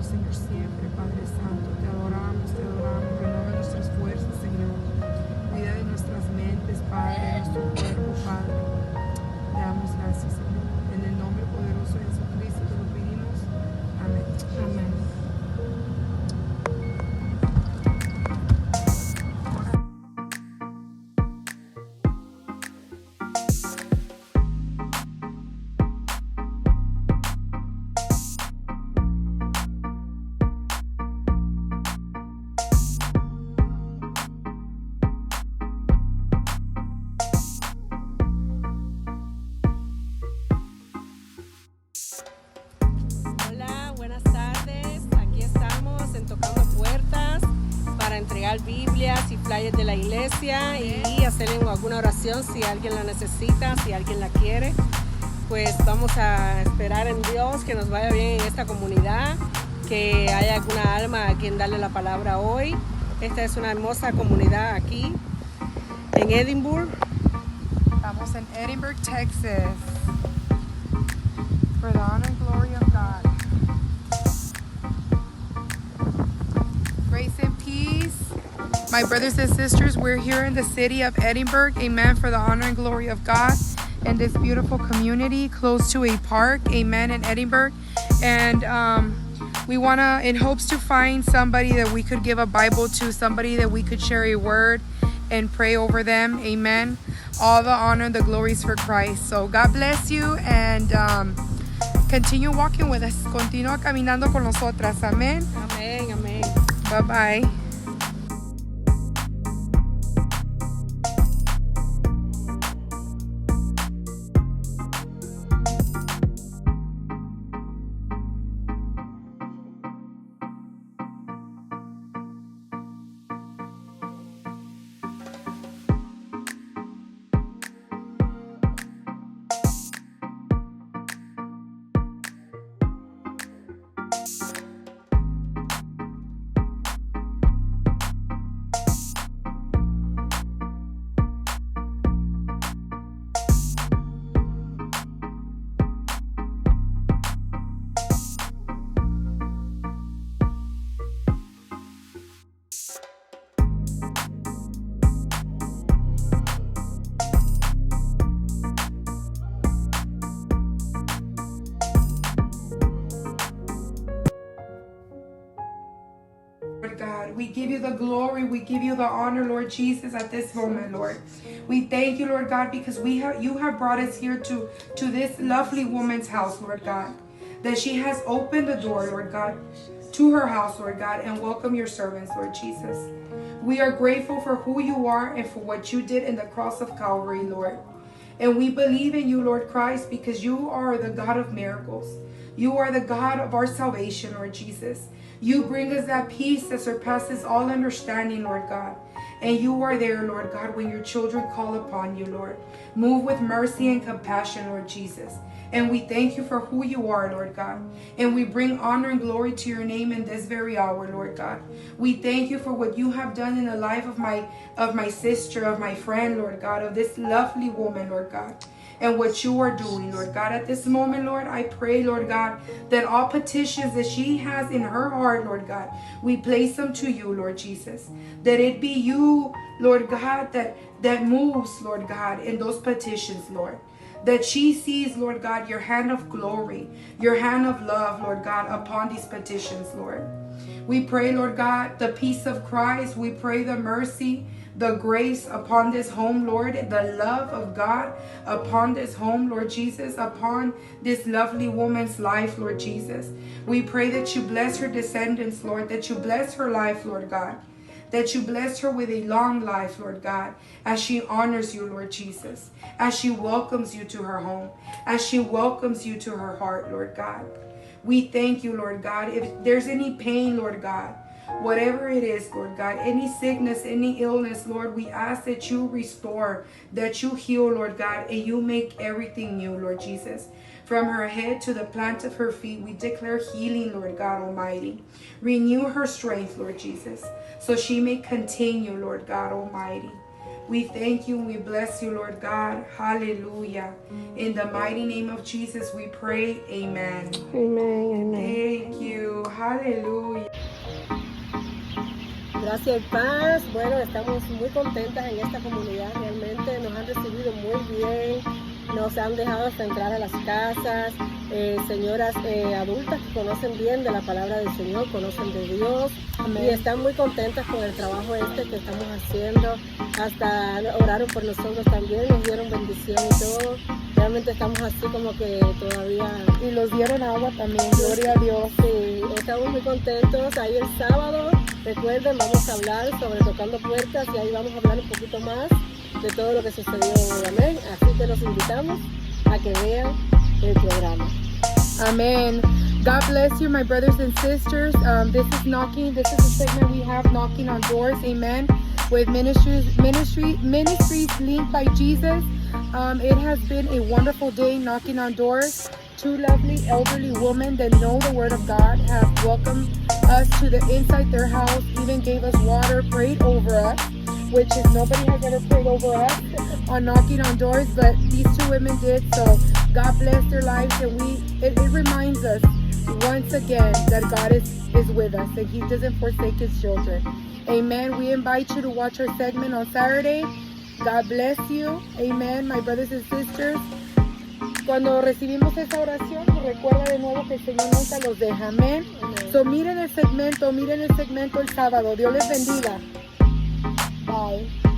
Señor, siempre, Padre Santo. Te adoramos, renueva nuestras fuerzas, Señor. Cuida de nuestras mentes, Padre, de nuestro cuerpo, Padre. Te damos gracias, Señor. En el nombre poderoso de Jesucristo te lo pedimos. Amén. Amén. Hola, buenas tardes. Aquí estamos en Tocando Puertas para entregar Biblias y flyers de la iglesia y hacer alguna oración si alguien la necesita, si alguien la quiere. Pues vamos a esperar en Dios que nos vaya bien en esta comunidad, que haya alguna alma a quien darle la palabra hoy. Esta es una hermosa comunidad aquí en Edinburgh. Estamos en Edinburgh, Texas. For the honor and glory of God. Grace and peace. My brothers and sisters, we're here in the city of Edinburgh. Amen. For the honor and glory of God. In this beautiful community close to a park. Amen. In Edinburgh. And we want to, in hopes to find somebody that we could give a Bible to, somebody that we could share a word and pray over them. Amen. All the honor and the glories for Christ. So God bless you, and continue walking with us. Continúa caminando con nosotras. Amén. Amén, amén. Bye bye. Lord God, we give you the glory, we give you the honor, Lord Jesus, at this moment, Lord. We thank you, Lord God, because you have brought us here to this lovely woman's house, Lord God, that she has opened the door, Lord God, to her house, Lord God, and welcome your servants, Lord Jesus. We are grateful for who you are and for what you did in the cross of Calvary, Lord. And we believe in you, Lord Christ, because you are the God of miracles. You are the God of our salvation, Lord Jesus. You bring us that peace that surpasses all understanding, Lord God. And you are there, Lord God, when your children call upon you, Lord. Move with mercy and compassion, Lord Jesus. And we thank you for who you are, Lord God. And we bring honor and glory to your name in this very hour, Lord God. We thank you for what you have done in the life of my sister, of my friend, Lord God, of this lovely woman, Lord God, and what you are doing, Lord God. At this moment, Lord, I pray, Lord God, that all petitions that she has in her heart, Lord God, we place them to you, Lord Jesus. That it be you, Lord God, that moves, Lord God, in those petitions, Lord. That she sees, Lord God, your hand of glory, your hand of love, Lord God, upon these petitions, Lord. We pray, Lord God, the peace of Christ. We pray the mercy, the grace upon this home, Lord, the love of God upon this home, Lord Jesus, upon this lovely woman's life, Lord Jesus. We pray that you bless her descendants, Lord, that you bless her life, Lord God, that you bless her with a long life, Lord God, as she honors you, Lord Jesus, as she welcomes you to her home, as she welcomes you to her heart, Lord God. We thank you, Lord God. If there's any pain, Lord God, whatever it is, Lord God, any sickness, any illness, Lord, we ask that you restore, that you heal, Lord God, and you make everything new, Lord Jesus. From her head to the plant of her feet, we declare healing, Lord God Almighty. Renew her strength, Lord Jesus, so she may continue, Lord God Almighty, We thank you and we bless you, Lord God. Hallelujah. In the mighty name of Jesus we pray. Amen. Amén, amén. Thank you. Hallelujah. Gracias y paz. Bueno, estamos muy contentas en esta comunidad. Realmente nos han recibido muy bien. Nos han dejado hasta entrar a las casas. Señoras adultas que conocen bien de la palabra del Señor, conocen de Dios. Amén. Y están muy contentas con el trabajo que estamos haciendo. Hasta oraron por nosotros también, nos dieron bendición y todo. Realmente estamos así como que todavía... Y los dieron agua también, gloria a Dios. Sí, estamos muy contentos. Ahí el sábado, recuerden, vamos a hablar sobre tocando puertas y ahí vamos a hablar un poquito más de todo lo que sucedió hoy. Amén. Así que los invitamos a que vean el programa. Amen. God bless you, my brothers and sisters. This is knocking. This is a segment we have, knocking on doors. Amen. With ministries linked by Jesus. It has been a wonderful day knocking on doors. Two lovely elderly women that know the Word of God have welcomed us to the inside their house, even gave us water, prayed over us, which is nobody has ever prayed over us on knocking on doors, but these two women did. So God bless their lives, and it reminds us once again that God is with us and He doesn't forsake His children. Amen. We invite you to watch our segment on Saturday. God bless you. Amen, my brothers and sisters. Cuando recibimos esa oración, recuerda de nuevo que el Señor nunca los deja. Amén. So miren el segmento el sábado. Dios les bendiga. Bye.